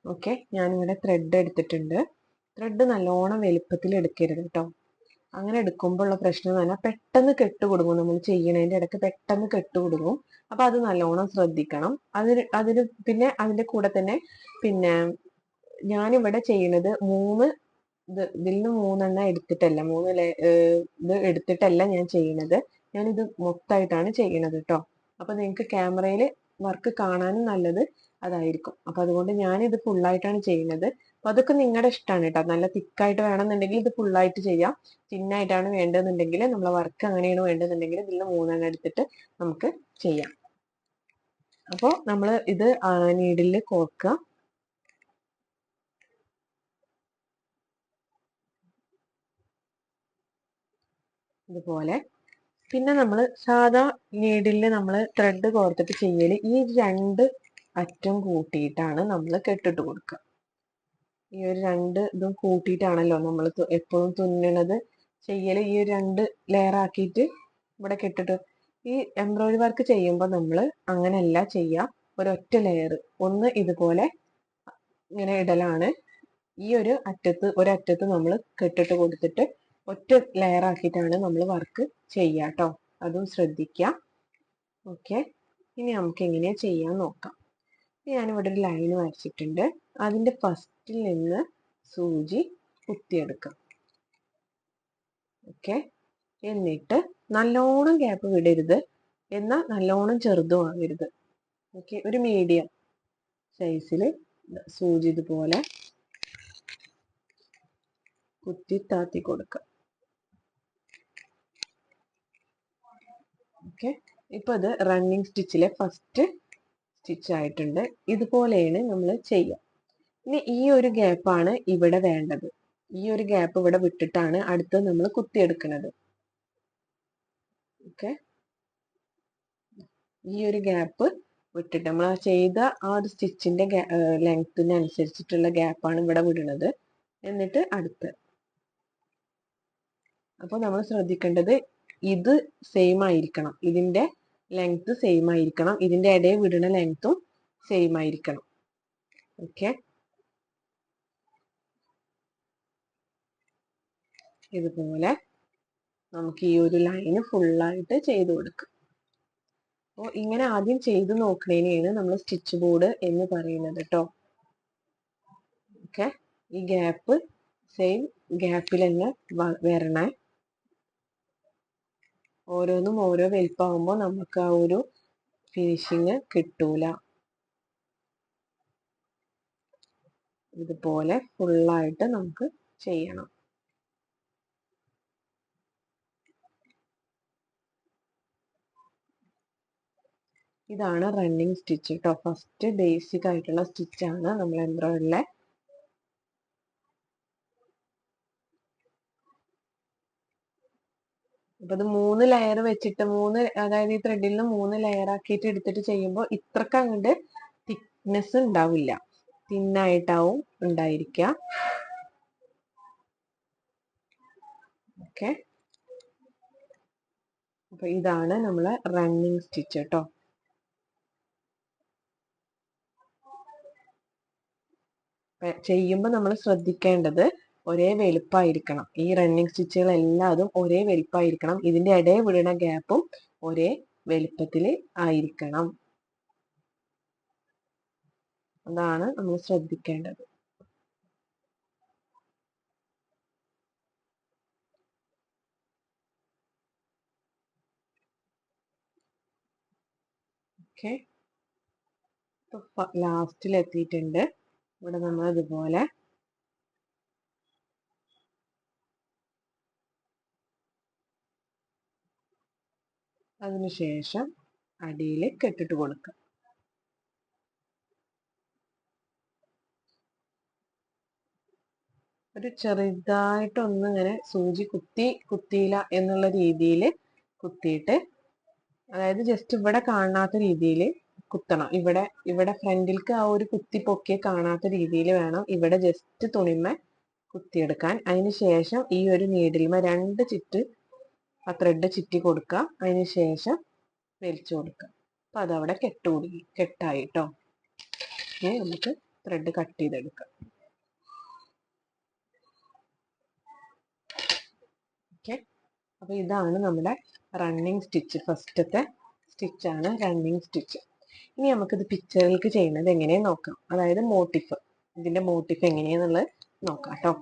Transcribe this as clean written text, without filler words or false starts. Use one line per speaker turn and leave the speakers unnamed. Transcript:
Okay, ഞാനിവിടെ thread എടുത്തിട്ടുണ്ട്. Thread നല്ലോണം വലുപ്പത്തിൽ എടുക്കരുത് കേട്ടോ. അങ്ങനെ എടുക്കുമ്പോൾ ഉള്ള പ്രശ്നം എന്ന് പറഞ്ഞാൽ പെട്ടെന്ന് കെട്ടുകൊടുങ്ങും. നമ്മൾ ചെയ്യണതിന്റെ ഇടയ്ക്ക് പെട്ടെന്ന് കെട്ടുകൊടുങ്ങും. അപ്പൊ അത് നല്ലോണം ശ്രദ്ധിക്കണം. അതിന് പിന്നെ അതിന്റെ കൂടെ തന്നെ പിന്നെ ഞാനിവിടെ ചെയ്യുന്നത് ഇതിൽ നിന്ന് 3 എടുത്തിട്ടല്ല, ഇത് എടുത്തിട്ടല്ല ഞാൻ ചെയ്യുന്നത്. ഞാനിത് മൊത്തമായിട്ടാണ് ചെയ്യുന്നത് കേട്ടോ. അപ്പൊ നിങ്ങൾക്ക് ക്യാമറയിൽ വർക്ക് കാണാനും നല്ലത് അതായിരിക്കും. അപ്പൊ അതുകൊണ്ട് ഞാനിത് ഫുള്ളായിട്ടാണ് ചെയ്യുന്നത്. അപ്പൊ അതൊക്കെ നിങ്ങളുടെ ഇഷ്ടമാണ് കേട്ടോ. നല്ല തിക്കായിട്ട് വേണമെന്നുണ്ടെങ്കിൽ ഇത് ഫുള്ളായിട്ട് ചെയ്യാം. തിന്നായിട്ടാണ് വേണ്ടതെന്നുണ്ടെങ്കിൽ, നമ്മളെ വർക്ക് അങ്ങനെയാണ് വേണ്ടതെന്നുണ്ടെങ്കിൽ ഇതിൽ നിന്ന് 3 എടുത്തിട്ട് നമുക്ക് ചെയ്യാം. അപ്പോൾ നമ്മൾ ഇത് നീഡിലിൽ കോർക്കുക. ഇതുപോലെ. പിന്നെ നമ്മൾ സാധാ നീഡിലിൽ നമ്മൾ ത്രെഡ് കോർത്തിട്ട് ചെയ്യല് ഈ 2 അറ്റം കൂട്ടിയിട്ടാണ് നമ്മൾ കെട്ടിട്ട് കൊടുക്കുക. ഈ ഒരു 2 ഇതും കൂട്ടിയിട്ടാണല്ലോ നമ്മൾ എപ്പോഴും തുന്നണത് ചെയ്യല്. ഈ 2 ലെയർ ആക്കിയിട്ട് ഇവിടെ കെട്ടിട്ട്, ഈ എംബ്രോയിഡറി വർക്ക് ചെയ്യുമ്പോൾ നമ്മൾ അങ്ങനെയല്ല ചെയ്യുക. ഒരൊറ്റ ലെയർ ഒന്ന് ഇതുപോലെ ഇങ്ങനെ ഇടലാണ്. ഈ ഒരറ്റത്ത് നമ്മൾ കെട്ടിട്ട് കൊടുത്തിട്ട് ഒറ്റ ലെയർ ആക്കിയിട്ടാണ് നമ്മൾ വർക്ക് ചെയ്യുക കേട്ടോ. അതും ശ്രദ്ധിക്കുക. ഓക്കെ, ഇനി നമുക്ക് എങ്ങനെയാ ചെയ്യാൻ നോക്കാം. ഞാനിവിടെ ഒരു ലൈൻ വരച്ചിട്ടുണ്ട്. അതിന്റെ ഫസ്റ്റിൽ നിന്ന് സൂചി കുത്തിയെടുക്കാം. ഓക്കെ, എന്നിട്ട് നല്ലോണം ഗ്യാപ്പ് വിടരുത്, എന്നാൽ നല്ലോണം ചെറുതും ആകരുത്. ഓക്കെ, ഒരു മീഡിയം സൈസിൽ സൂചി ഇതുപോലെ കുത്തി താത്തി കൊടുക്കുക. ഓക്കെ, ഇപ്പൊ ഇത് റണ്ണിങ് സ്റ്റിച്ചിലെ ഫസ്റ്റ് സ്റ്റിച്ച് ആയിട്ടുണ്ട്. ഇതുപോലെയാണ് നമ്മൾ ചെയ്യുക. ഇനി ഈ ഒരു ഗ്യാപ്പാണ് ഇവിടെ വേണ്ടത്. ഈ ഒരു ഗ്യാപ്പ് ഇവിടെ വിട്ടിട്ടാണ് അടുത്ത് നമ്മൾ കുത്തിയെടുക്കുന്നത്. ഓക്കെ, ഈ ഒരു ഗ്യാപ്പ് വിട്ടിട്ട് നമ്മൾ ചെയ്ത ആ ഒരു സ്റ്റിച്ചിന്റെ ലെങ്ത്തിനനുസരിച്ചിട്ടുള്ള ഗ്യാപ്പാണ് ഇവിടെ വിടുന്നത്. എന്നിട്ട് അടുത്ത്. അപ്പൊ നമ്മൾ ശ്രദ്ധിക്കേണ്ടത് ഇത് സെയിം ആയിരിക്കണം. ഇതിന്റെ ലെങ്ത് സെയിം ആയിരിക്കണം. ഇതിന്റെ ഇടയിൽ വിടുന്ന ലെങ്ത്തും സെയിം ആയിരിക്കണം. ഓക്കെ, ഇതുപോലെ നമുക്ക് ഈ ഒരു ലൈന് ഫുള്ളായിട്ട് ചെയ്ത് കൊടുക്കാം. അപ്പോൾ ഇങ്ങനെ ആദ്യം ചെയ്ത് നോക്കുന്നതിനെയാണ് നമ്മൾ സ്റ്റിച്ച് ബോർഡ് എന്ന് പറയുന്നത് കേട്ടോ. ഓക്കെ, ഈ ഗ്യാപ്പ് സെയിം ഗ്യാപ്പിൽ തന്നെ വരണേ. ഓരോന്നും ഓരോ വലിപ്പമാകുമ്പോൾ നമുക്ക് ആ ഒരു ഫിനിഷിങ് കിട്ടൂല. ഇതുപോലെ ഫുള്ളായിട്ട് നമുക്ക് ചെയ്യണം. ഇതാണ് റണ്ണിങ് സ്റ്റിച്ച് കേട്ടോ. ഫസ്റ്റ് ബേസിക് ആയിട്ടുള്ള സ്റ്റിച്ചാണ് നമ്മൾ എംബ്രോയിഡറിയിലെ. അപ്പൊ ഇത് 3 ലെയർ വെച്ചിട്ട് അതായത് ഈ ത്രെഡിൽ നിന്ന് 3 ലെയർ ആക്കിയിട്ട് എടുത്തിട്ട് ചെയ്യുമ്പോൾ ഇത്രക്ക് അങ്ങോട്ട് തിക്നെസ് ഉണ്ടാവില്ല. തിന്നായിട്ടാവും ഉണ്ടായിരിക്കുക. ഓക്കെ, അപ്പൊ ഇതാണ് നമ്മളെ റണ്ണിങ് സ്റ്റിച്ച് കേട്ടോ. ചെയ്യുമ്പോൾ നമ്മൾ ശ്രദ്ധിക്കേണ്ടത് ഒരേ വലുപ്പമായിരിക്കണം. ഈ റണ്ണിങ് സ്റ്റിച്ചുകൾ എല്ലാതും ഒരേ വലുപ്പമായിരിക്കണം. ഇതിന്റെ ഇടയിൽ വിടുന്ന ഗ്യാപ്പും ഒരേ വലുപ്പത്തിൽ ആയിരിക്കണം. അതാണ് നമ്മൾ ശ്രദ്ധിക്കേണ്ടത്. ഓക്കെ, ലാസ്റ്റിൽ എത്തിയിട്ടുണ്ട്. ഇവിടെ നമ്മൾ ഇതുപോലെ അതിനുശേഷം അടിയിൽ കെട്ടിട്ട് കൊടുക്കുക. ഒരു ചെറുതായിട്ടൊന്ന് ഇങ്ങനെ സൂചി കുത്തിയില്ല എന്നുള്ള രീതിയിൽ കുത്തിയിട്ട്, അതായത് ജസ്റ്റ് ഇവിടെ കാണാത്ത രീതിയിൽ കുത്തണം. ഇവിടെ ഫ്രണ്ടിലേക്ക് ആ ഒരു കുത്തി പൊക്കിയ കാണാത്ത രീതിയിൽ വേണം ഇവിടെ ജസ്റ്റ് തുണിമ കുത്തിയെടുക്കാൻ. അതിന് ശേഷം ഈ ഒരു നീഡിൽമ 2 ചുറ്റ് ആ ത്രെഡ് ചുറ്റി കൊടുക്കുക. അതിന് ശേഷം വലിച്ചു കൊടുക്കുക. അപ്പൊ അതവിടെ കെട്ടായി കേട്ടോ. ഇനി നമുക്ക് ത്രെഡ് കട്ട് ചെയ്തെടുക്കുക. ഓക്കെ, അപ്പോൾ ഇതാണ് നമ്മുടെ റണ്ണിങ് സ്റ്റിച്ച്. ഫസ്റ്റത്തെ സ്റ്റിച്ചാണ് റണ്ണിങ് സ്റ്റിച്ച്. ഇനി നമുക്കിത് പിക്ചറിലേക്ക് ചെയ്യുന്നത് എങ്ങനെയെന്ന് നോക്കാം. അതായത് മോട്ടിഫ്, ഇതിൻ്റെ മോട്ടിഫ് എങ്ങനെയാണെന്നുള്ളത് നോക്കാം കേട്ടോ.